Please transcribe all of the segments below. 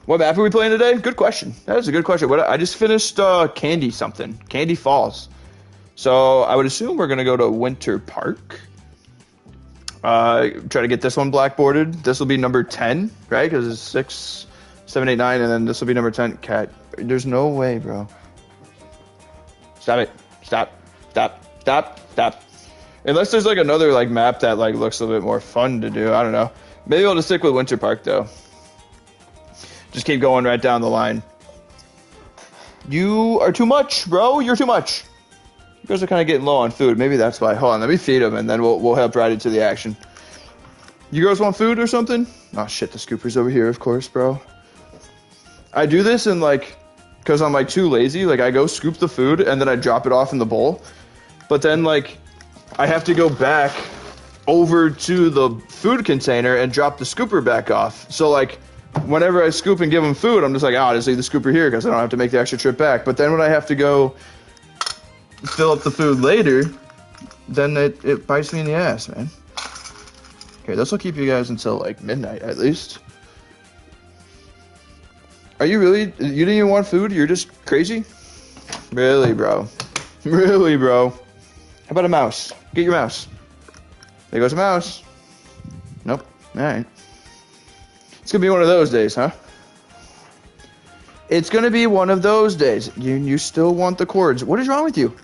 What map are we playing today? Good question. That is a good question. I just finished Candy something. Candy Falls. So I would assume we're going to go to Winter Park. Try to get this one blackboarded. This will be number 10, right? Because it's 6, 7, 8, 9, and then this will be number 10. Cat, there's no way, bro. Stop it. Stop. Stop. Stop. Stop. Unless there's like another like map that like looks a little bit more fun to do. I don't know. Maybe I'll just stick with Winter Park though. Just keep going right down the line. You are too much, bro. You're too much. You guys are kind of getting low on food. Maybe that's why. Hold on, let me feed them, and then we'll help right into the action. You girls want food or something? Oh shit, the scooper's over here, of course, bro. I do this and like, cause I'm like too lazy. Like I go scoop the food and then I drop it off in the bowl, but then like I have to go back over to the food container and drop the scooper back off. So like, whenever I scoop and give them food, I'm just like, oh, I'll just leave the scooper here because I don't have to make the extra trip back. But then when I have to go fill up the food later, then it bites me in the ass, man. Okay, this will keep you guys until like midnight at least. Are you really? You didn't even want food? You're just crazy? Really, bro? Really, bro? How about a mouse? Get your mouse. There goes a mouse. Nope. All right. It's gonna be one of those days, huh? It's gonna be one of those days. You still want the cords. What is wrong with you?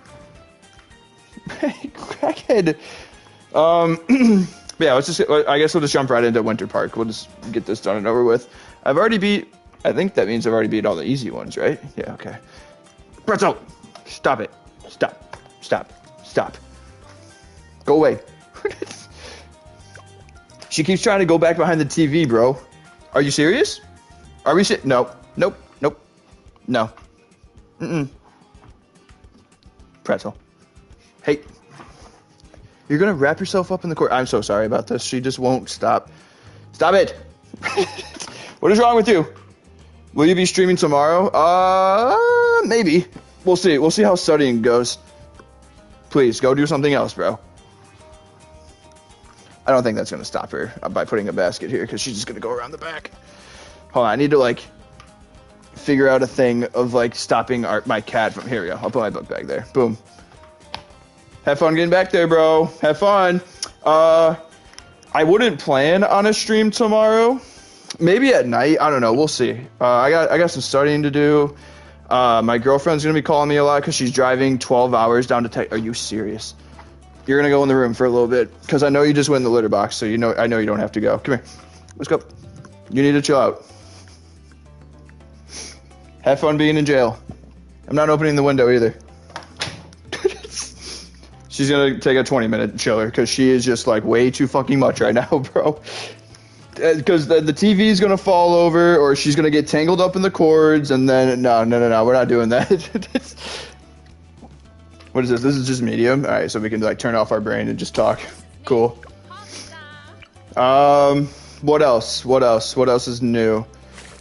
Crackhead. Yeah, let's just, I guess we'll just jump right into Winter Park. We'll just get this done and over with. I've already beat, I think that means I've already beat all the easy ones, right? Yeah, okay. Pretzel! Stop it. Stop. Stop. Stop. Go away. She keeps trying to go back behind the TV, bro. Are you serious? Are we No. Nope. Nope. No. Mm-mm. Pretzel. Hey. You're gonna wrap yourself up in the cord. I'm so sorry about this. She just won't stop. Stop it! What is wrong with you? Will you be streaming tomorrow? Maybe. We'll see. We'll see how studying goes. Please, go do something else, bro. I don't think that's gonna stop her by putting a basket here, because she's just gonna go around the back. Hold on, I need to, like, figure out a thing of, like, stopping my cat from... Here we go. I'll put my book bag there. Boom. Have fun getting back there, bro. Have fun. I wouldn't plan on a stream tomorrow. Maybe at night. I don't know. We'll see. I got some studying to do. My girlfriend's gonna be calling me a lot because she's driving 12 hours down to Texas. Are you serious? You're gonna go in the room for a little bit because I know you just went in the litter box, so I know you don't have to go. Come here. Let's go. You need to chill out. Have fun being in jail. I'm not opening the window either. She's gonna take a 20-minute chiller because she is just like way too fucking much right now, bro. Because the TV is gonna fall over, or she's gonna get tangled up in the cords, and then no, we're not doing that. What is this? This is just medium. All right, so we can like turn off our brain and just talk. Cool. What else? What else is new?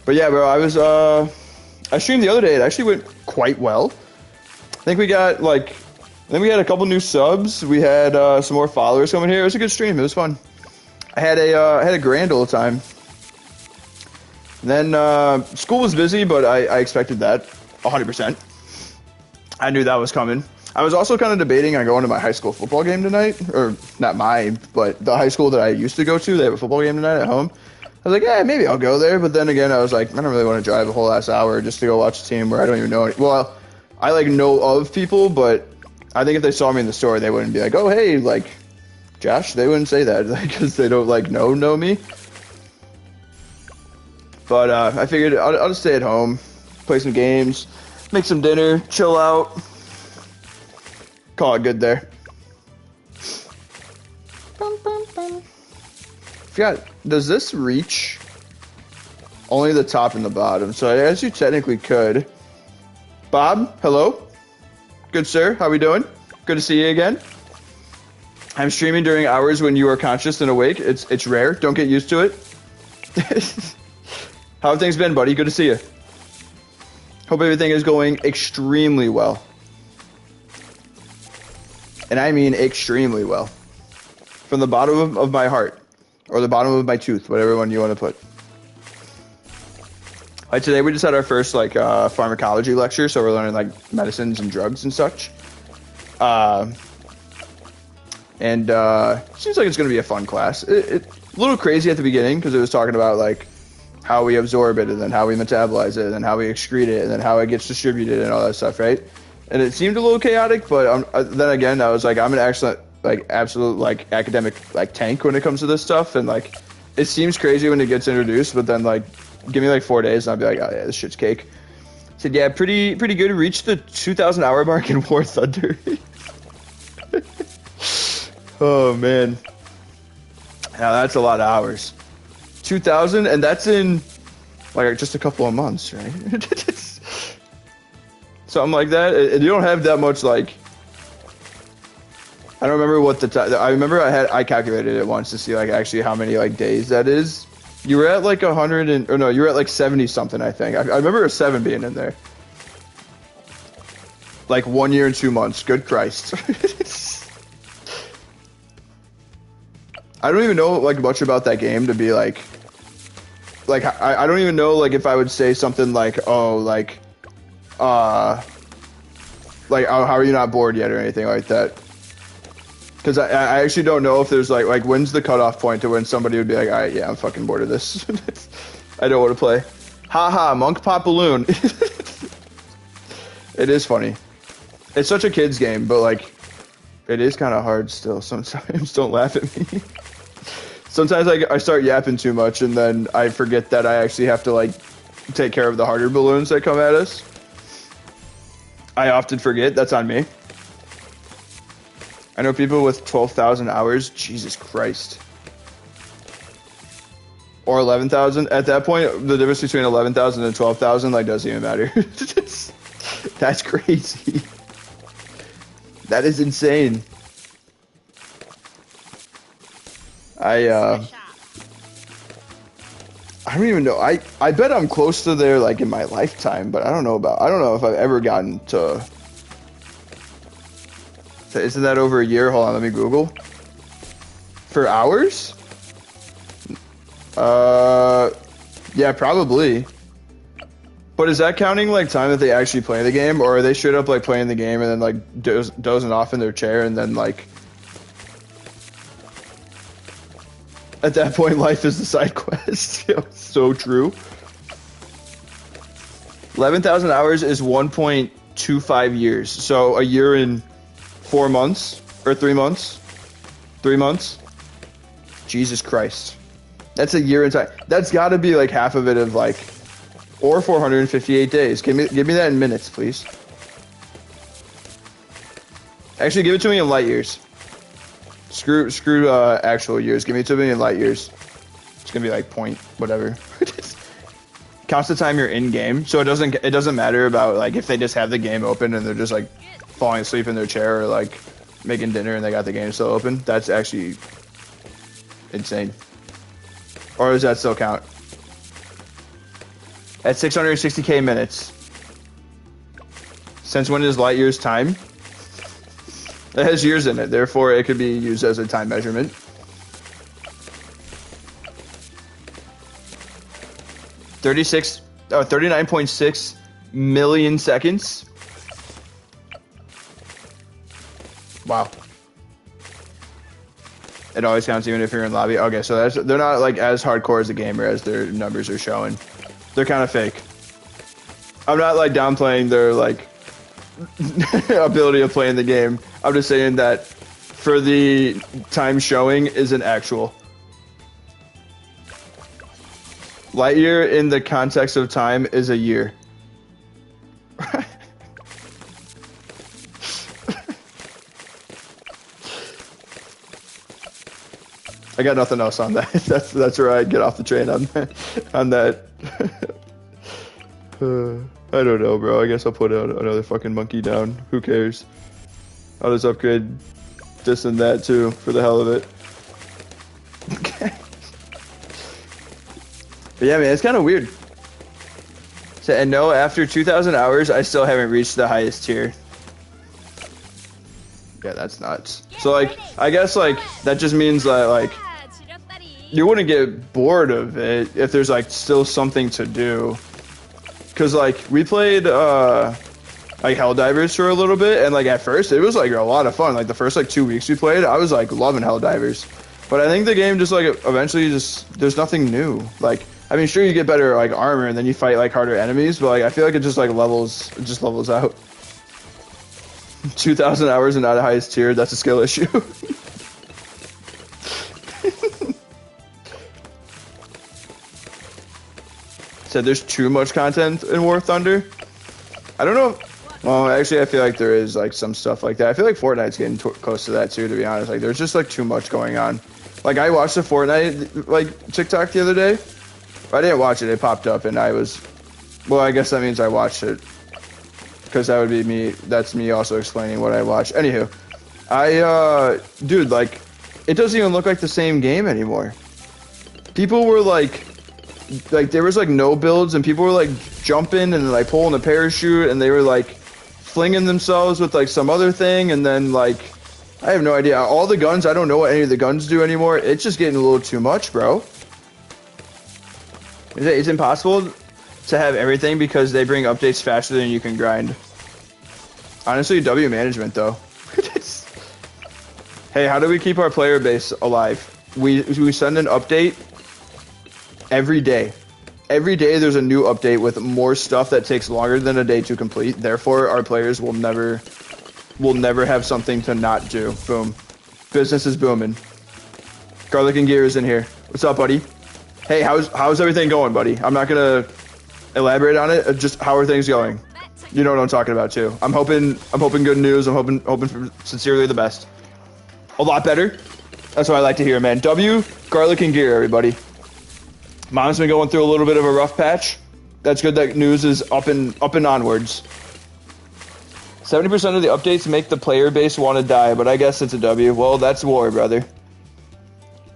But yeah, bro, I streamed the other day. It actually went quite well. I think we got like. Then we had a couple new subs. We had some more followers coming here. It was a good stream. It was fun. I had a grand old time. Then school was busy, but I expected that 100%. I knew that was coming. I was also kind of debating on going to my high school football game tonight, or not mine, but the high school that I used to go to. They have a football game tonight at home. I was like, yeah, maybe I'll go there. But then again, I was like, I don't really want to drive a whole ass hour just to go watch a team where I don't even know any. Well, I like know of people, but I think if they saw me in the store, they wouldn't be like, oh, hey, like, Josh. They wouldn't say that because they don't, like, know me. But I figured I'll just stay at home, play some games, make some dinner, chill out. Call it good there. Forgot, does this reach only the top and the bottom? So I guess you technically could. Bob, hello? Good sir, how we doing? Good to see you again. I'm streaming during hours when you are conscious and awake. It's rare. Don't get used to it. How have things been, buddy? Good to see you. Hope everything is going extremely well. And I mean extremely well. From the bottom of my heart. Or the bottom of my tooth, whatever one you want to put. Like today we just had our first like pharmacology lecture, so we're learning like medicines and drugs and such. Seems like it's gonna be a fun class. It a little crazy at the beginning because it was talking about like how we absorb it and then how we metabolize it and then how we excrete it and then how it gets distributed and all that stuff, right? And it seemed a little chaotic, but then again, I was like, I'm an excellent, like absolute like academic like tank when it comes to this stuff, and like it seems crazy when it gets introduced, but then like give me like 4 days and I'll be like, oh yeah, this shit's cake. I said, yeah, pretty good. Reached the 2,000 hour mark in War Thunder. Oh man, yeah, that's a lot of hours. 2,000, and that's in like just a couple of months, right? Something like that. You don't have that much like. I don't remember what the time. I remember I calculated it once to see like actually how many like days that is. You were at like 100 and, or no, you were at like 70 something, I think. I remember a 7 being in there. Like 1 year and 2 months. Good Christ. I don't even know like much about that game to be like I don't even know like if I would say something like, oh, like oh, how are you not bored yet or anything like that. Because I actually don't know if there's like when's the cutoff point to when somebody would be like, all right, yeah, I'm fucking bored of this. I don't want to play. Haha, Monk Pop Balloon. It is funny. It's such a kid's game, but like, it is kind of hard still sometimes. Don't laugh at me. Sometimes I start yapping too much and then I forget that I actually have to like take care of the harder balloons that come at us. I often forget. That's on me. I know people with 12,000 hours. Jesus Christ. Or 11,000. At that point, the difference between 11,000 and 12,000 like doesn't even matter. That's crazy. That is insane. I don't even know. I bet I'm close to there like in my lifetime, but I don't know if I've ever gotten to. Isn't that over a year? Hold on, let me Google. For hours? Yeah, probably. But is that counting like time that they actually play the game, or are they straight up like playing the game and then like dozing off in their chair and then like at that point life is the side quest? So true. 11,000 hours is 1.25 years. So a year and 4 months or 3 months. 3 months. Jesus Christ. That's a year inside. That's got to be like half of it of like, or 458 days. Give me that in minutes, please. Actually, give it to me in light years. Screw actual years. Give me it to me in light years. It's gonna be like point whatever. Counts the time you're in game, so it doesn't matter about like if they just have the game open and they're just like falling asleep in their chair or like making dinner and they got the game still open. That's actually insane. Or does that still count? At 660k minutes. Since when is light years time? It has years in it, therefore it could be used as a time measurement. Oh, 39.6 million seconds. Wow. It always counts even if you're in lobby. Okay, so they're not like as hardcore as a gamer as their numbers are showing. They're kind of fake. I'm not like downplaying their like ability of playing the game. I'm just saying that for the time showing isn't actual. Light year in the context of time is a year. I got nothing else on that. That's where I get off the train on that. I don't know, bro. I guess I'll put another fucking monkey down. Who cares? I'll just upgrade this and that too for the hell of it. But yeah, man, it's kind of weird. So, and no, after 2,000 hours, I still haven't reached the highest tier. Yeah, that's nuts. So like, I guess like that just means that like you wouldn't get bored of it if there's like still something to do. Cause like we played like Helldivers for a little bit, and like at first it was like a lot of fun. Like the first like 2 weeks we played, I was like loving Helldivers. But I think the game just like eventually just there's nothing new. Like I mean, sure you get better like armor and then you fight like harder enemies, but like I feel like it just like levels out. 2,000 hours and not a highest tier. That's a skill issue. Said there's too much content in War Thunder. I don't know. Well, actually, I feel like there is like some stuff like that. I feel like Fortnite's getting close to that too. To be honest, like there's just like too much going on. Like I watched the Fortnite like TikTok the other day. I didn't watch it. It popped up, and I was. Well, I guess that means I watched it. Because that would be me. That's me also explaining what I watched. Anywho, dude, like, it doesn't even look like the same game anymore. People were like there was like no builds, and people were like jumping and like pulling a parachute, and they were like flinging themselves with like some other thing, and then like I have no idea. All the guns, I don't know what any of the guns do anymore. It's just getting a little too much, bro. It's impossible to have everything because they bring updates faster than you can grind. Honestly, W management though. Hey, how do we keep our player base alive? We send an update every day. Every day there's a new update with more stuff that takes longer than a day to complete. Therefore, our players will never have something to not do. Boom. Business is booming. Garlic and Gear is in here. What's up, buddy? Hey, how's everything going, buddy? I'm not gonna elaborate on it. Just how are things going? You know what I'm talking about too. I'm hoping good news. I'm hoping for sincerely the best. A lot better. That's what I like to hear, man. W, Garlic and Gear, everybody. Mom's been going through a little bit of a rough patch. That's good that news is up and onwards. 70% of the updates make the player base want to die, but I guess it's a W. Well, that's war, brother.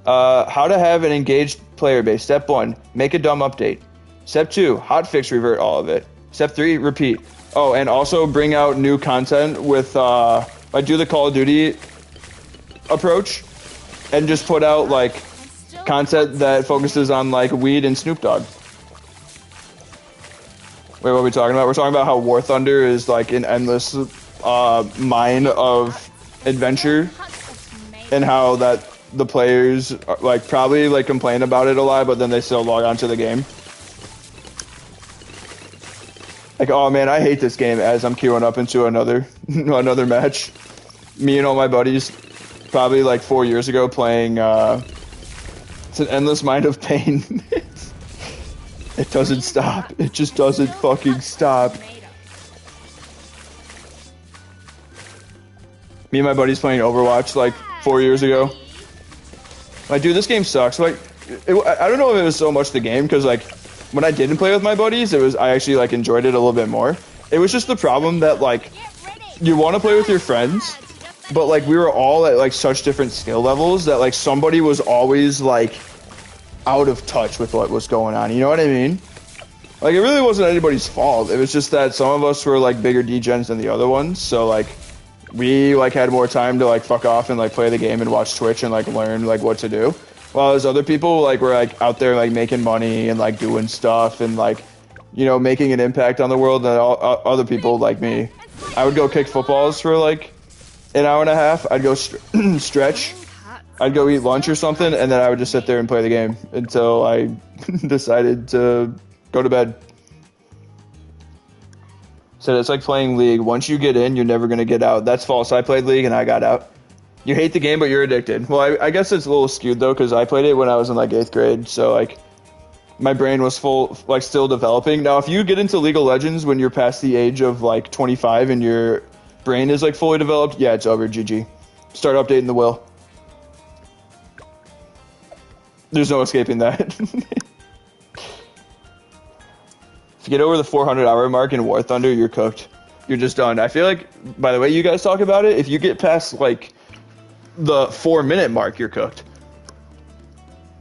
How to have an engaged player base. Step 1, make a dumb update. Step 2, hotfix revert all of it. Step 3, repeat. Oh, and also bring out new content with, like do the Call of Duty approach and just put out like content that focuses on like weed and Snoop Dogg. Wait, what are we talking about? We're talking about how War Thunder is like an endless mine of adventure, and how that the players like probably like complain about it a lot, but then they still log on to the game. Like, oh man, I hate this game as I'm queuing up into another match. Me and all my buddies, probably like 4 years ago, playing. It's an endless mine of pain. It doesn't stop. It just doesn't fucking stop. Me and my buddies playing Overwatch like 4 years ago. Like, dude, this game sucks. Like, I don't know if it was so much the game, because like when I didn't play with my buddies, I actually like enjoyed it a little bit more. It was just the problem that like you want to play with your friends, but like we were all at like such different skill levels that like somebody was always like out of touch with what was going on. You know what I mean? Like it really wasn't anybody's fault. It was just that some of us were like bigger degens than the other ones. So like we like had more time to like fuck off and like play the game and watch Twitch and like learn like what to do. While as other people like were like out there like making money and like doing stuff and like, you know, making an impact on the world. And other people like me, I would go kick footballs for like an hour and a half. I'd go stretch. I'd go eat lunch or something, and then I would just sit there and play the game until I decided to go to bed. So it's like playing League. Once you get in, you're never going to get out. That's false. I played League and I got out. You hate the game, but you're addicted. Well, I guess it's a little skewed, though, because I played it when I was in, like, 8th grade. So, like, my brain was still developing. Now, if you get into League of Legends when you're past the age of, like, 25 and your brain is, like, fully developed, yeah, it's over. GG. Start updating the will. There's no escaping that. If you get over the 400-hour mark in War Thunder, you're cooked. You're just done. I feel like, by the way you guys talk about it, if you get past, like, the 4-minute mark, you're cooked.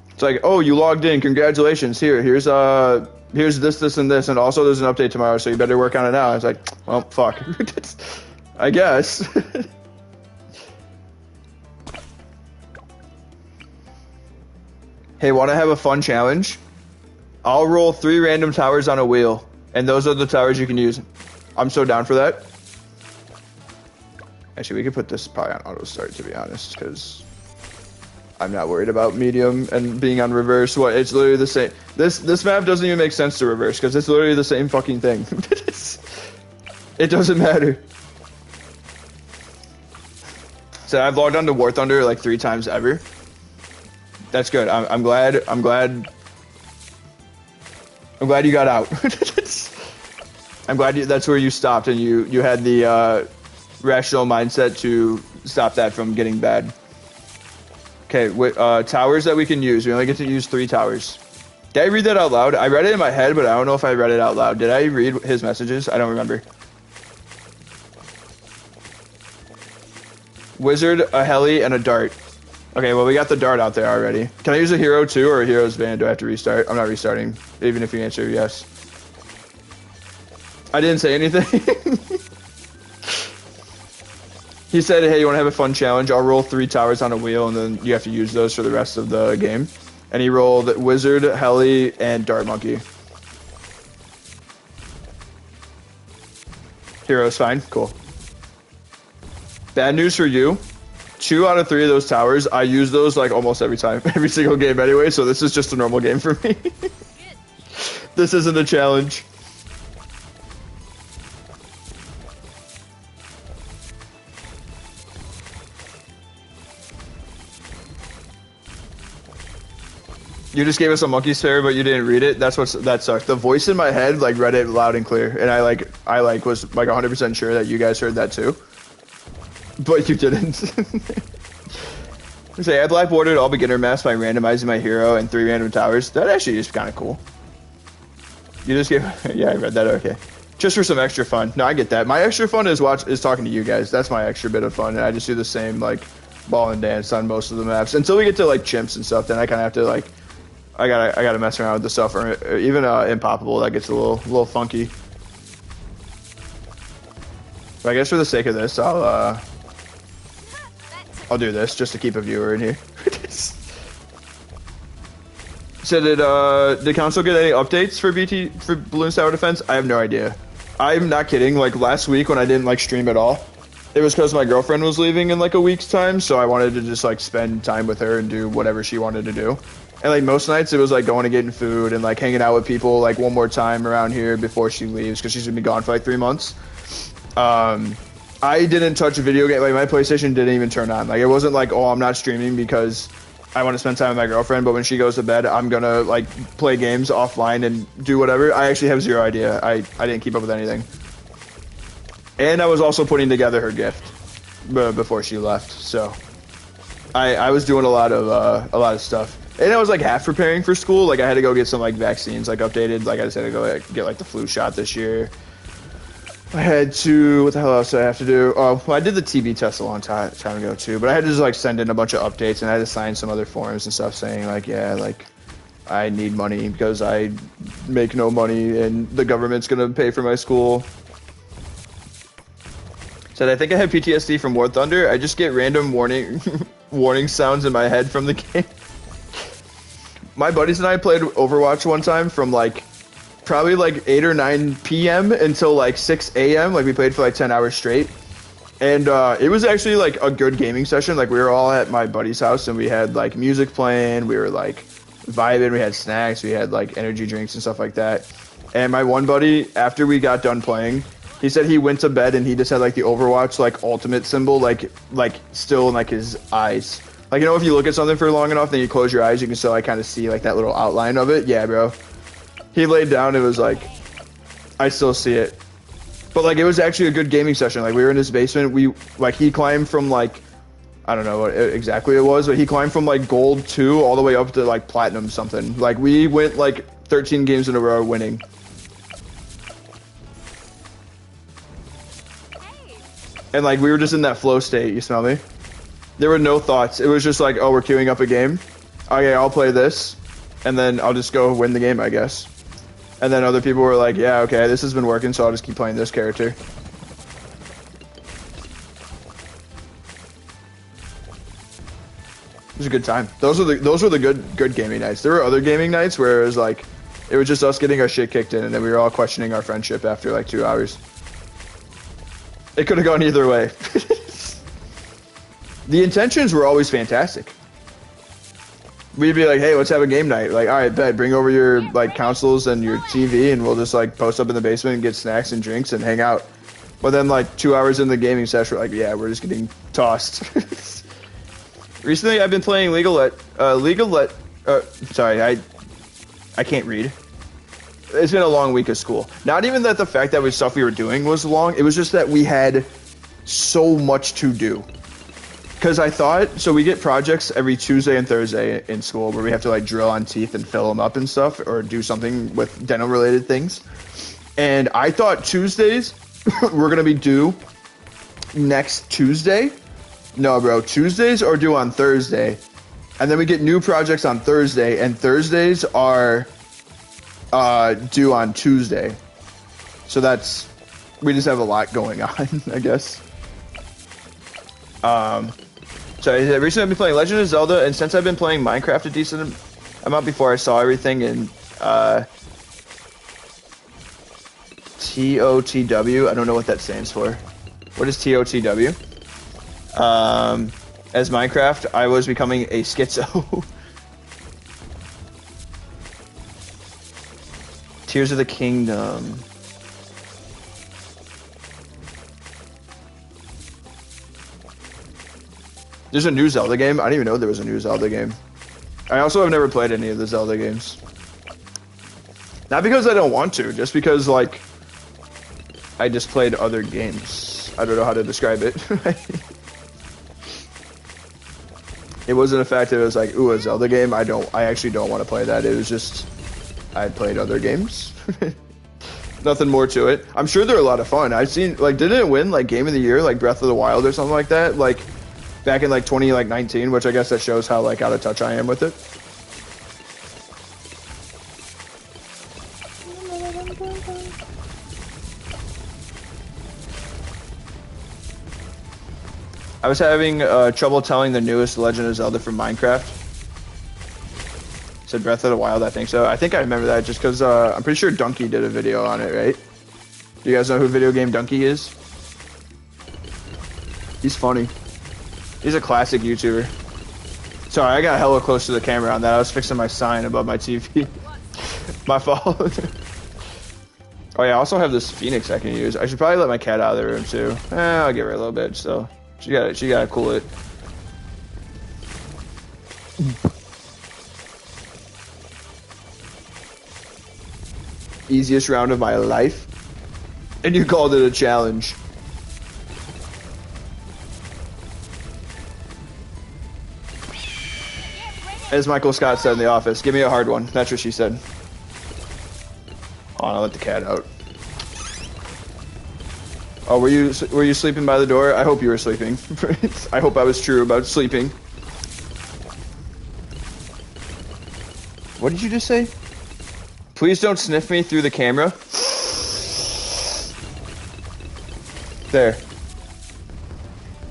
It's like, oh, you logged in, congratulations, here's this and this, and also there's an update tomorrow, so you better work on it now. It's like, well, fuck. I guess. Hey, want to have a fun challenge? I'll roll 3 random towers on a wheel. And those are the towers you can use. I'm so down for that. Actually, we could put this probably on auto start, to be honest, because I'm not worried about medium and being on reverse. What? It's literally the same. This map doesn't even make sense to reverse because it's literally the same fucking thing. It doesn't matter. So I've logged on to War Thunder like 3 times ever. That's good. I'm glad you got out. I'm glad that's where you stopped and you had the rational mindset to stop that from getting bad. Okay, towers that we can use. We only get to use 3 towers. Did I read that out loud? I read it in my head, but I don't know if I read it out loud. Did I read his messages? I don't remember. Wizard, a heli, and a dart. Okay, well, we got the dart out there already. Can I use a hero too, or a hero's band? Do I have to restart? I'm not restarting, even if you answer yes. I didn't say anything. He said, hey, you want to have a fun challenge? I'll roll 3 towers on a wheel, and then you have to use those for the rest of the game. And he rolled Wizard, Heli, and Dart Monkey. Hero's fine. Cool. Bad news for you. 2 out of 3 of those towers, I use those like almost every time. Every single game anyway, so this is just a normal game for me. This isn't a challenge. You just gave us a monkey stare, but you didn't read it. That sucked. The voice in my head like read it loud and clear, and I was like 100% sure that you guys heard that too, but you didn't. Say I blackboarded all beginner maps by randomizing my hero and 3 random towers. That actually is kind of cool. You just gave, yeah, I read that. Okay, just for some extra fun. No, I get that. My extra fun is talking to you guys. That's my extra bit of fun, and I just do the same like ball and dance on most of the maps until we get to like chimps and stuff. Then I kind of have to like. I gotta mess around with the stuff, or even impoppable that gets a little funky. But I guess for the sake of this, I'll do this just to keep a viewer in here. So did council get any updates for Bloons Tower Defense? I have no idea. I'm not kidding. Like last week when I didn't like stream at all, it was because my girlfriend was leaving in like a week's time, so I wanted to just like spend time with her and do whatever she wanted to do. And like most nights it was like going to getting food and like hanging out with people like one more time around here before she leaves because she's gonna be gone for like 3 months. I didn't touch a video game. Like my PlayStation didn't even turn on. Like it wasn't like, oh, I'm not streaming because I want to spend time with my girlfriend, but when she goes to bed I'm gonna like play games offline and do whatever. I actually have zero idea. I didn't keep up with anything. And I was also putting together her gift before she left, so I was doing a lot of stuff. And I was like half preparing for school. Like I had to go get some like vaccines like updated. Like I just had to go like, get like the flu shot this year. I had to, what the hell else did I have to do? Oh, well, I did the TB test a long time ago too, but I had to just like send in a bunch of updates and I had to sign some other forms and stuff saying like, yeah, like I need money because I make no money and the government's gonna pay for my school. Said I think I have PTSD from War Thunder. I just get random warning sounds in my head from the game. My buddies and I played Overwatch one time from like probably like 8 or 9 p.m. until like 6 a.m. Like we played for like 10 hours straight. And it was actually like a good gaming session. Like we were all at my buddy's house and we had like music playing. We were like vibing. We had snacks. We had like energy drinks and stuff like that. And my one buddy, after we got done playing, he said he went to bed and he just had like the Overwatch like ultimate symbol like still in like his eyes. Like, you know, if you look at something for long enough, then you close your eyes, you can still like kind of see like that little outline of it. Yeah, bro. He laid down. It was like, I still see it. But like, it was actually a good gaming session. Like, we were in his basement. He climbed from like, I don't know what exactly it was, but he climbed from like gold 2 all the way up to like platinum something. Like, we went like 13 games in a row winning. And like, we were just in that flow state. You smell me? There were no thoughts. It was just like, oh, we're queuing up a game. Okay, I'll play this. And then I'll just go win the game, I guess. And then other people were like, yeah, okay, this has been working, so I'll just keep playing this character. It was a good time. Those were the good gaming nights. There were other gaming nights where it It was just us getting our shit kicked in, and then we were all questioning our friendship after like 2 hours. It could have gone either way. The intentions were always fantastic. We'd be like, hey, let's have a game night. Like, all right, bet, bring over your like consoles and your TV, and we'll just like post up in the basement and get snacks and drinks and hang out. But then like 2 hours in the gaming session, we're like, yeah, we're just getting tossed. Recently, I've been playing sorry, I can't read. It's been a long week of school. Not even that the fact that stuff we were doing was long. It was just that we had so much to do. Because I thought, so we get projects every Tuesday and Thursday in school where we have to like drill on teeth and fill them up and stuff, or do something with dental related things. And I thought Tuesdays were going to be due next Tuesday. No, bro, Tuesdays are due on Thursday. And then we get new projects on Thursday, and Thursdays are due on Tuesday. So we just have a lot going on, I guess. So recently I've been playing Legend of Zelda, and since I've been playing Minecraft a decent amount before I saw everything in TOTW. I don't know what that stands for. What is TOTW? As Minecraft, I was becoming a schizo. Tears of the Kingdom. There's a new Zelda game? I didn't even know there was a new Zelda game. I also have never played any of the Zelda games. Not because I don't want to, just because, like, I just played other games. I don't know how to describe it. It wasn't a fact that it was like, ooh, a Zelda game. I actually don't want to play that. It was just, I played other games. Nothing more to it. I'm sure they're a lot of fun. I've seen, like, didn't it win, like, Game of the Year, like, Breath of the Wild or something like that? Like, back in like 2019, which I guess that shows how like out of touch I am with it. I was having trouble telling the newest Legend of Zelda from Minecraft. Said Breath of the Wild, I think so. I think I remember that just because I'm pretty sure Donkey did a video on it, right? Do you guys know who Video Game Donkey is? He's funny. He's a classic YouTuber. Sorry, I got hella close to the camera on that. I was fixing my sign above my TV. My fault. Oh yeah, I also have this Phoenix I can use. I should probably let my cat out of the room too. I'll give her a little bit, so she gotta cool it. Easiest round of my life. And you called it a challenge. As Michael Scott said in The Office, give me a hard one. That's what she said. Hold on, I'll let the cat out. Oh, were you sleeping by the door? I hope you were sleeping. I hope I was true about sleeping. What did you just say? Please don't sniff me through the camera. There.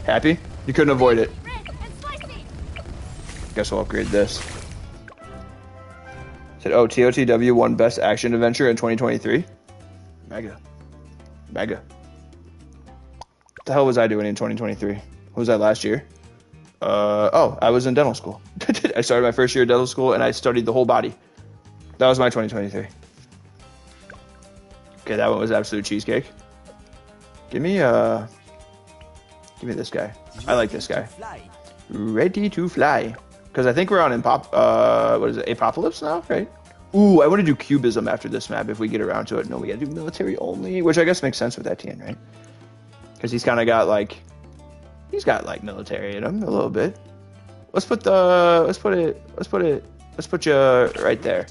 Happy? You couldn't avoid it. Guess we'll upgrade this. Said, oh, TOTW won Best Action Adventure in 2023. Mega. What the hell was I doing in 2023? What was that last year? Oh, I was in dental school. I started my first year of dental school and I studied the whole body. That was my 2023. Okay, that one was absolute cheesecake. Give me this guy. I like this guy. Ready to fly. Because I think we're on what is it, Apocalypse now, right? Ooh, I want to do Cubism after this map if we get around to it. No, we gotta do military only, which I guess makes sense with Etienne, right? Because he's kind of got like, military in him a little bit. Let's put you right there.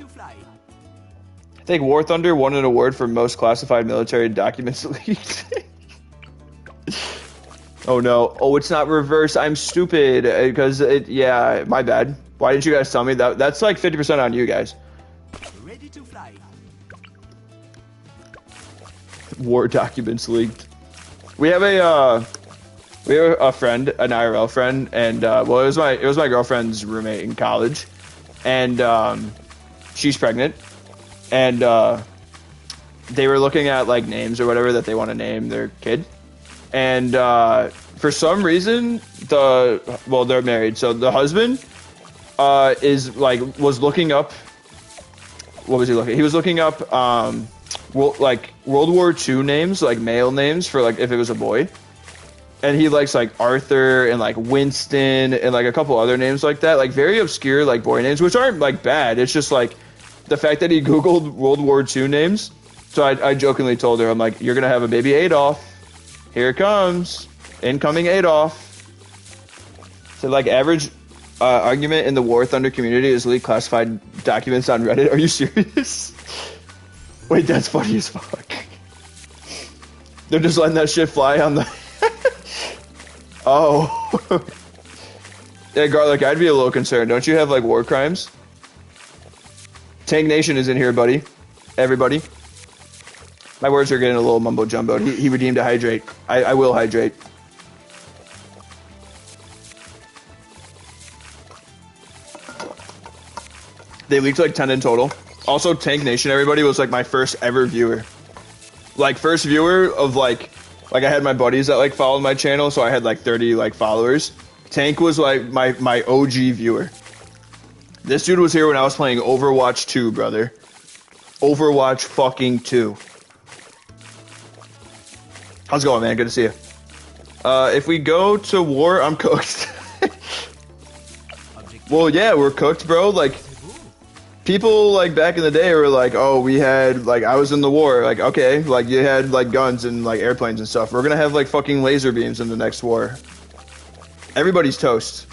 I think War Thunder won an award for most classified military documents leaked. Oh no. Oh, it's not reverse. I'm stupid. Because yeah, my bad. Why didn't you guys tell me that? That's like 50% on you guys. Ready to fly. War documents leaked. We have a friend, an IRL friend, and well, it was my girlfriend's roommate in college, and she's pregnant, and they were looking at like names or whatever that they want to name their kid, and for some reason they're married, so the husband was looking up. What was he looking? He was looking up like World War II names, like male names for like if it was a boy. And he likes like Arthur and like Winston and like a couple other names like that, like very obscure like boy names, which aren't like bad. It's just like the fact that he Googled World War II names. So I jokingly told her, I'm like, you're gonna have a baby Adolf. Here it comes, incoming Adolf. So like average argument in the War Thunder community is leaked classified documents on Reddit. Are you serious? Wait, that's funny as fuck. They're just letting that shit fly on the. Oh. Yeah, Garlic, I'd be a little concerned. Don't you have, like, war crimes? Tank Nation is in here, buddy. Everybody. My words are getting a little mumbo-jumboed. He redeemed a hydrate. I will hydrate. They leaked, like, 10 in total. Also, Tank Nation, everybody, was, like, my first ever viewer. Like, first viewer of, like I had my buddies that like followed my channel, so I had like 30 like followers. Tank was like my OG viewer. This dude was here when I was playing Overwatch 2, brother. Overwatch fucking 2. How's it going, man? Good to see you. If we go to war, I'm cooked. Well, yeah, we're cooked, bro. Like, people like back in the day were like, oh, we had like I was in the war. Like, okay, like you had like guns and like airplanes and stuff. We're gonna have like fucking laser beams in the next war. Everybody's toast.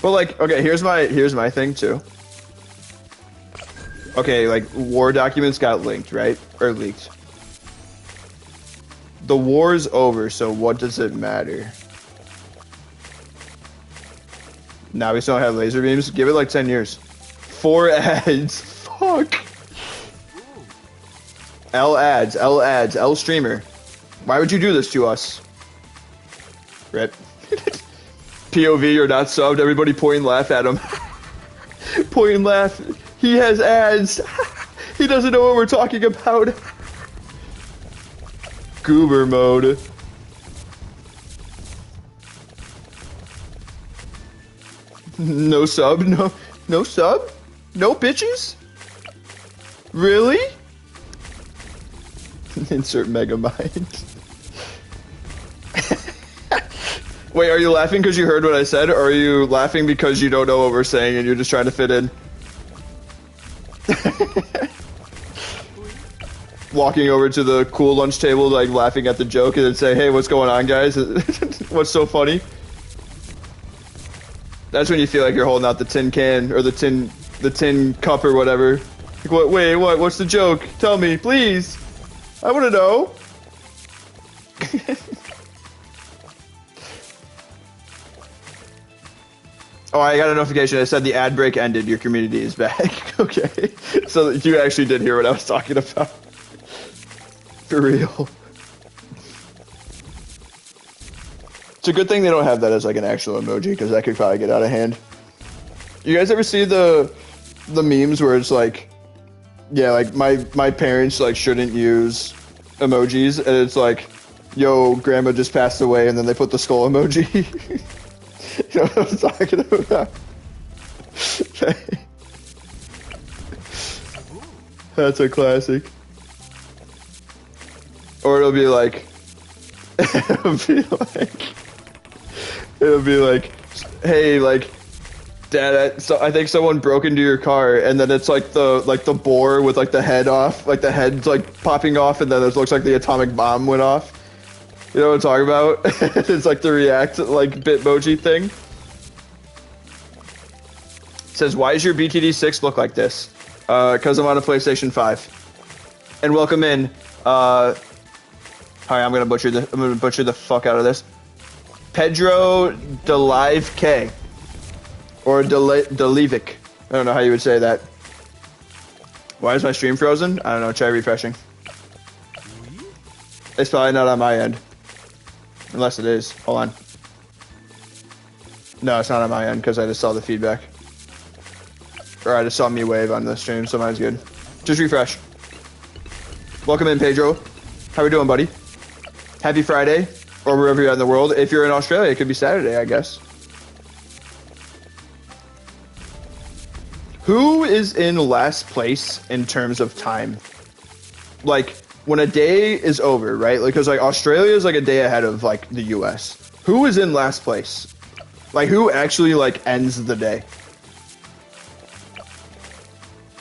But like, okay, here's my thing too. Okay, like war documents got linked, right? Or leaked. The war's over, so what does it matter? Now we still have laser beams? Give it like 10 years. 4 ads. Fuck. L ads, L streamer. Why would you do this to us? Rip. POV, you're not subbed. Everybody point and laugh at him. Point and laugh. He has ads. He doesn't know what we're talking about. Goober mode. No sub? No sub? No bitches? Really? Insert mega mind. Wait, are you laughing because you heard what I said, or are you laughing because you don't know what we're saying and you're just trying to fit in? Walking over to the cool lunch table, like laughing at the joke, and then say, "Hey, what's going on, guys? What's so funny?" That's when you feel like you're holding out the tin can or the tin cup or whatever. Like, what? Wait, what? What's the joke? Tell me, please. I want to know. Oh, I got a notification. It said the ad break ended. Your community is back. Okay, so you actually did hear what I was talking about. For real. It's a good thing they don't have that as like an actual emoji, because that could probably get out of hand. You guys ever see the memes where it's like, yeah, like my parents like shouldn't use emojis, and it's like, yo, grandma just passed away, and then they put the skull emoji. You know what I'm talking about? That's a classic. Or it'll be like, hey, like, Dad, I think someone broke into your car, and then it's like the boar with like the head off, like the head's like popping off, and then it looks like the atomic bomb went off. You know what I'm talking about? It's like the react like Bitmoji thing. It says, why does your BTD6 look like this? Because I'm on a PlayStation 5. And welcome in. Alright, I'm gonna butcher the fuck out of this. Pedro Delive K. Or Delivic. I don't know how you would say that. Why is my stream frozen? I don't know, try refreshing. It's probably not on my end. Unless it is. Hold on. No, it's not on my end because I just saw the feedback. Or I just saw me wave on the stream, so mine's good. Just refresh. Welcome in, Pedro. How we doing, buddy? Happy Friday, or wherever you're in the world. If you're in Australia, it could be Saturday, I guess. Who is in last place in terms of time? Like, when a day is over, right? Like, because, like, Australia is, like, a day ahead of, like, the U.S. Who is in last place? Like, who actually, like, ends the day?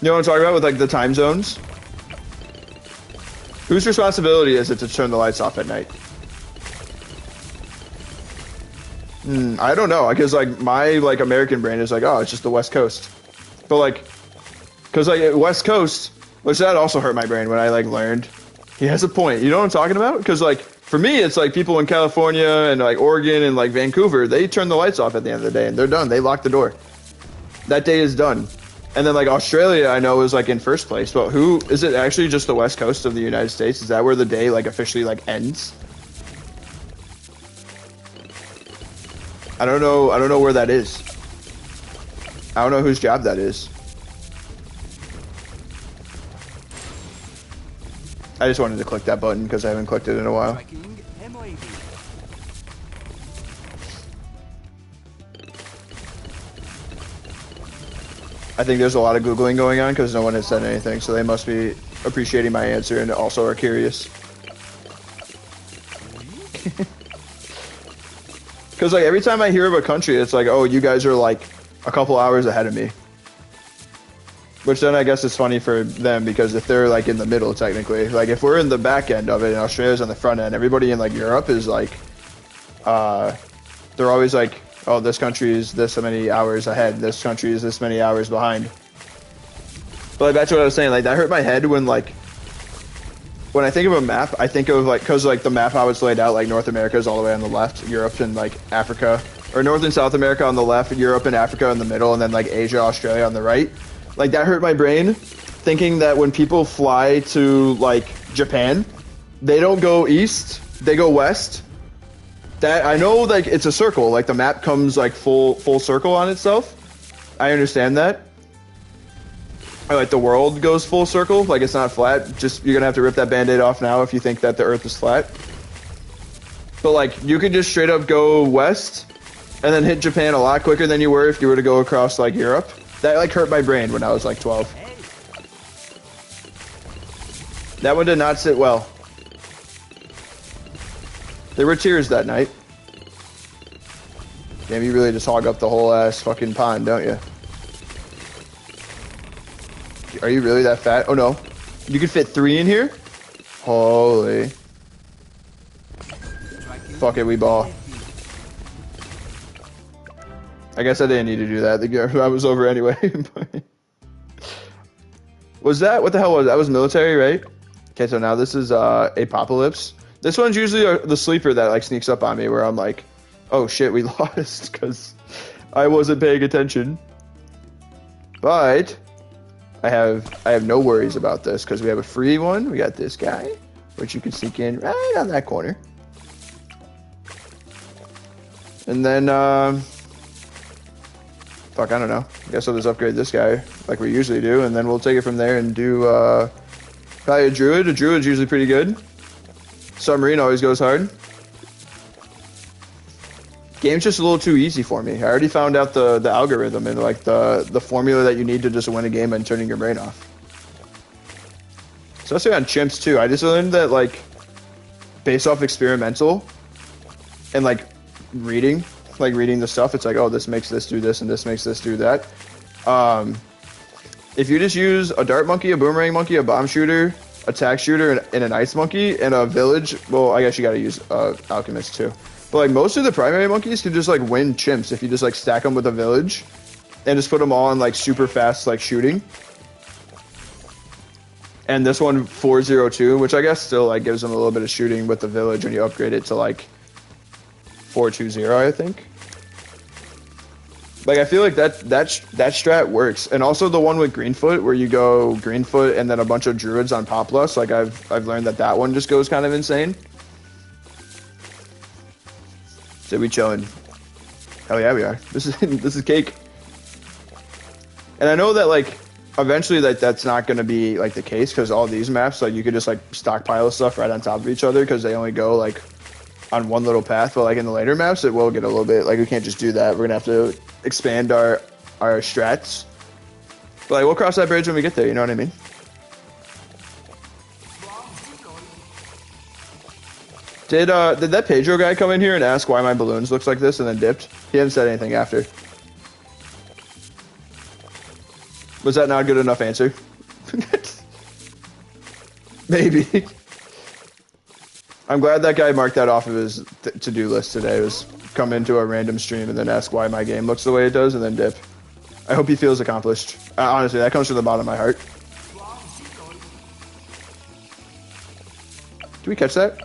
You know what I'm talking about with, like, the time zones? Whose responsibility is it to turn the lights off at night? I don't know, because, like, my, like, American brain is like, oh, it's just the West Coast. But, like, because, like, West Coast, which that also hurt my brain when I, like, learned. He has a point. You know what I'm talking about? Because, like, for me, it's, like, people in California and, like, Oregon and, like, Vancouver, they turn the lights off at the end of the day, and they're done. They lock the door. That day is done. And then, like, Australia, I know, is, like, in first place. But who, is it actually just the West Coast of the United States? Is that where the day, like, officially, like, ends? I don't know where that is. I don't know whose job that is. I just wanted to click that button because I haven't clicked it in a while. I think there's a lot of Googling going on because no one has said anything, so they must be appreciating my answer and also are curious. Because, like, every time I hear of a country, it's like, oh, you guys are, like, a couple hours ahead of me. Which then I guess is funny for them because if they're, like, in the middle, technically. Like, if we're in the back end of it and Australia's on the front end, everybody in, like, Europe is, like, they're always like, oh, this country is this many hours ahead. This country is this many hours behind. But, like, that's what I was saying. Like, that hurt my head when, like, when I think of a map, I think of, like, because, like, the map how it's laid out, like, North America is all the way on the left, Europe and, like, Africa. Or North and South America on the left, Europe and Africa in the middle, and then, like, Asia, Australia on the right. Like, that hurt my brain, thinking that when people fly to, like, Japan, they don't go east, they go west. That, I know, like, it's a circle. Like, the map comes, like, full circle on itself. I understand that. Or, like, the world goes full circle. Like, it's not flat. Just, you're gonna have to rip that Band-Aid off now if you think that the Earth is flat. But, like, you could just straight up go west and then hit Japan a lot quicker than you were if you were to go across, like, Europe. That, like, hurt my brain when I was, like, 12. That one did not sit well. There were tears that night. Damn, you really just hog up the whole ass fucking pond, don't you? Are you really that fat? Oh, no. You could fit 3 in here? Holy. Fuck it, we ball. I guess I didn't need to do that. That was over anyway. Was that? What the hell was that? That was military, right? Okay, so now this is Apocalypse. This one's usually the sleeper that, like, sneaks up on me where I'm like, oh shit, we lost because I wasn't paying attention. But I have no worries about this because we have a free one. We got this guy, which you can sneak in right on that corner. And then, fuck, I don't know. I guess I'll just upgrade this guy like we usually do, and then we'll take it from there and do probably a Druid. A Druid's usually pretty good. Submarine always goes hard. Game's just a little too easy for me. I already found out the algorithm and, like, the formula that you need to just win a game and turning your brain off. Especially on chimps too. I just learned that, like, based off experimental and, like, reading the stuff, it's like, oh, this makes this do this and this makes this do that. If you just use a dart monkey, a boomerang monkey, a bomb shooter, a tack shooter, and an ice monkey, and a village, well, I guess you gotta use alchemist too. But, like, most of the primary monkeys can just, like, win chimps if you just, like, stack them with a village and just put them all in, like, super fast, like, shooting. And this one, 402, which I guess still, like, gives them a little bit of shooting with the village when you upgrade it to, like, 420, I think. Like, I feel like that strat works. And also the one with Greenfoot, where you go Greenfoot and then a bunch of Druids on Populus. Like, I've learned that one just goes kind of insane. So we chilling. Hell yeah, we are. This is this is cake. And I know that like eventually that's not going to be like the case because all these maps like you could just like stockpile stuff right on top of each other because they only go like on one little path. But like in the later maps, it will get a little bit like we can't just do that. We're gonna have to expand our strats. But like we'll cross that bridge when we get there. You know what I mean? Did that Pedro guy come in here and ask why my balloons looks like this and then dipped? He hadn't said anything after. Was that not a good enough answer? Maybe. I'm glad that guy marked that off of his to-do list today. It was come into a random stream and then ask why my game looks the way it does and then dip. I hope he feels accomplished. Honestly, that comes from the bottom of my heart. Do we catch that?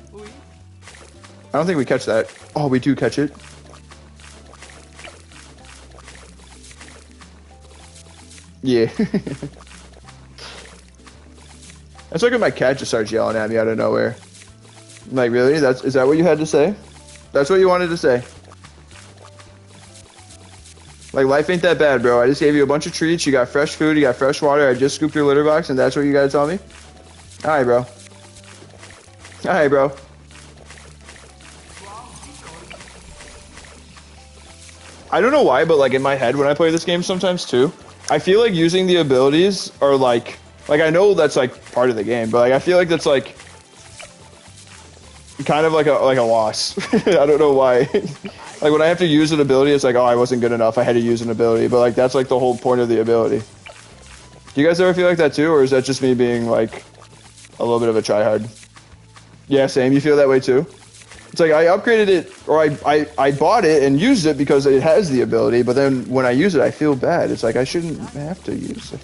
I don't think we catch that. Oh, we do catch it. Yeah. That's like when my cat just starts yelling at me out of nowhere. I'm like, really? Is that what you had to say? That's what you wanted to say? Like, life ain't that bad, bro. I just gave you a bunch of treats. You got fresh food. You got fresh water. I just scooped your litter box, and that's what you gotta tell me? Alright, bro. Alright, bro. I don't know why, but like in my head when I play this game sometimes too, I feel like using the abilities are like I know that's like part of the game, but like I feel like that's like kind of like a loss. I don't know why. Like when I have to use an ability, it's like, oh, I wasn't good enough. I had to use an ability, but like that's like the whole point of the ability. Do you guys ever feel like that too, or is that just me being like a little bit of a tryhard? Yeah, same. You feel that way too? It's like I upgraded it, or I bought it and used it because it has the ability, but then when I use it, I feel bad. It's like I shouldn't have to use it.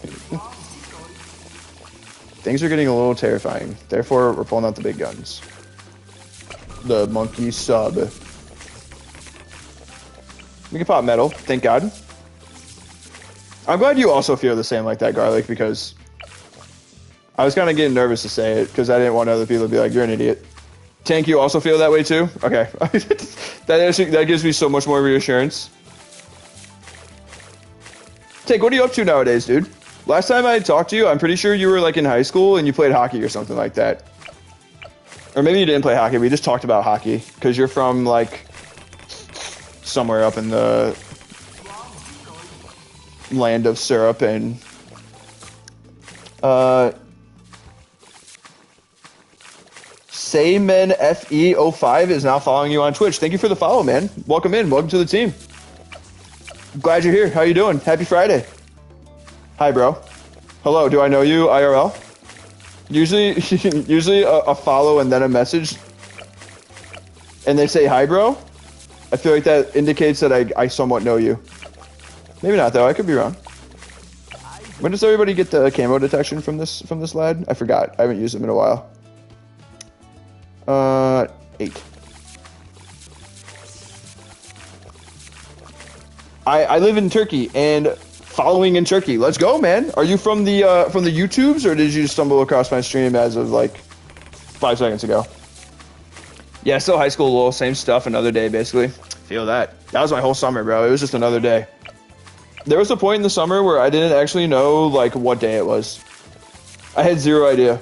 Things are getting a little terrifying. Therefore, we're pulling out the big guns. The monkey sub. We can pop metal, thank God. I'm glad you also feel the same like that, Garlic, because I was kind of getting nervous to say it because I didn't want other people to be like, you're an idiot. Tank, you also feel that way too? Okay. that gives me so much more reassurance. Tank, what are you up to nowadays, dude? Last time I talked to you, I'm pretty sure you were like in high school and you played hockey or something like that. Or maybe you didn't play hockey, we just talked about hockey. Because you're from like somewhere up in the land of syrup and Sayman FE05 is now following you on Twitch. Thank you for the follow, man. Welcome in. Welcome to the team. Glad you're here. How you doing? Happy Friday. Hi, bro. Hello. Do I know you IRL? Usually a follow and then a message. And they say, hi, bro. I feel like that indicates that I somewhat know you. Maybe not, though. I could be wrong. When does everybody get the camo detection from this lad? I forgot. I haven't used them in a while. 8. I live in Turkey and following in Turkey. Let's go, man. Are you from the YouTubes or did you stumble across my stream as of like 5 seconds ago? Yeah, still high school, lol. Same stuff, another day, basically. Feel that. That was my whole summer, bro. It was just another day. There was a point in the summer where I didn't actually know like what day it was. I had zero idea.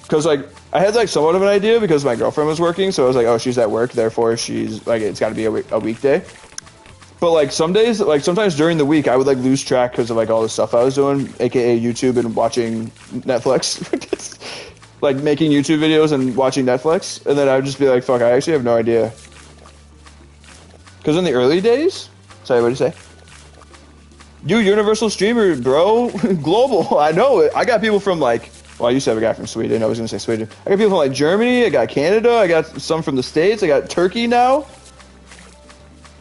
Because like I had like somewhat of an idea because my girlfriend was working, so I was like, oh, she's at work, therefore she's like, it's got to be a weekday. But like some days, like sometimes during the week, I would like lose track because of like all the stuff I was doing, aka YouTube and watching Netflix. Like making YouTube videos and watching Netflix, and then I would just be like, fuck, I actually have no idea. Because in the early days, sorry, what did you say? You universal streamer, bro, global. I know it. I got people from like. Well, I used to have a guy from Sweden. I was going to say Sweden. I got people from like Germany. I got Canada. I got some from the States. I got Turkey now.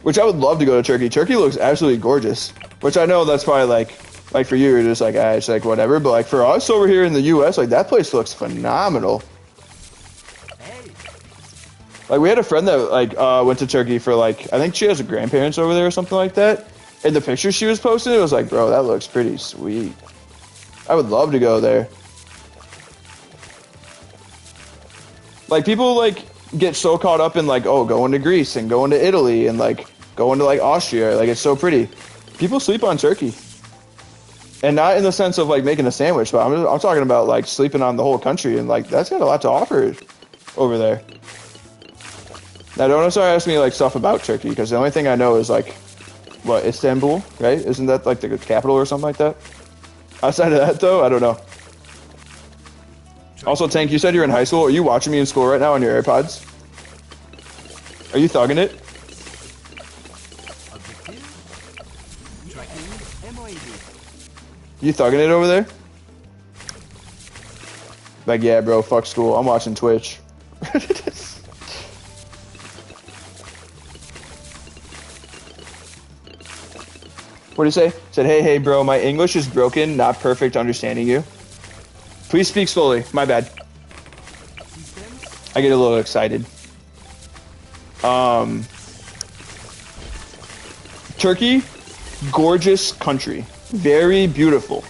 Which I would love to go to Turkey. Turkey looks absolutely gorgeous. Which I know that's probably like for you, you're just like, it's like whatever. But like for us over here in the U.S., like that place looks phenomenal. Like we had a friend that like went to Turkey for like, I think she has her grandparents over there or something like that. And the pictures she was posting, it was like, bro, that looks pretty sweet. I would love to go there. Like people like get so caught up in like, oh, going to Greece and going to Italy and like going to like Austria. Like, it's so pretty. People sleep on Turkey. And not in the sense of like making a sandwich, but I'm talking about like sleeping on the whole country, and like that's got a lot to offer over there. Now don't start asking me like stuff about Turkey, because the only thing I know is like, what, Istanbul, right? Isn't that like the capital or something like that? Outside of that though, I don't know. Also, Tank, you said you're in high school. Are you watching me in school right now on your AirPods? Are you thugging it? You thugging it over there? Like, yeah, bro, fuck school. I'm watching Twitch. What do you say? Said, hey, bro, my English is broken, not perfect understanding you. Please speak slowly. My bad. I get a little excited. Turkey, gorgeous country. Very beautiful.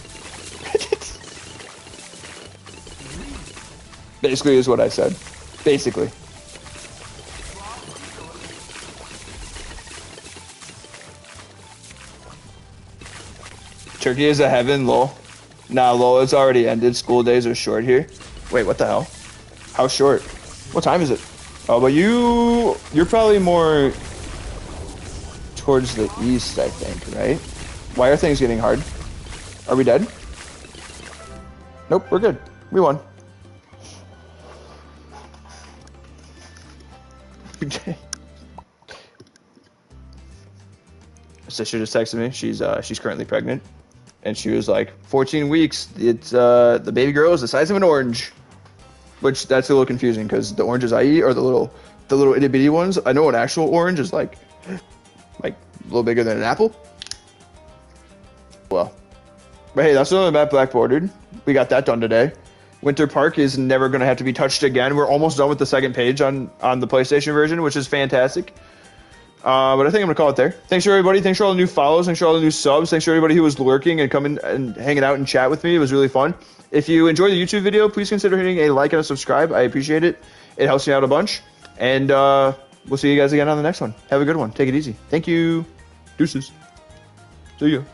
Basically is what I said. Basically. Turkey is a heaven, lol. Nah, lol, it's already ended. School days are short here. Wait, what the hell? How short? What time is it? Oh, but you're probably more towards the east, I think, right? Why are things getting hard? Are we dead? Nope, we're good. We won. Sister just texted me. She's currently pregnant, and she was like, 14 weeks. It's the baby girl is the size of an orange, which that's a little confusing because the oranges I eat are the little itty bitty ones. I know an actual orange is like a little bigger than an apple. Well, but hey, that's another map black bordered. We got that done today. Winter Park is never going to have to be touched again. We're almost done with the second page on the PlayStation version, which is fantastic. But I think I'm going to call it there. Thanks for everybody. Thanks for all the new follows. Thanks for all the new subs. Thanks for everybody who was lurking and coming and hanging out and chat with me. It was really fun. If you enjoyed the YouTube video, please consider hitting a like and a subscribe. I appreciate it. It helps me out a bunch. And we'll see you guys again on the next one. Have a good one. Take it easy. Thank you. Deuces. See you.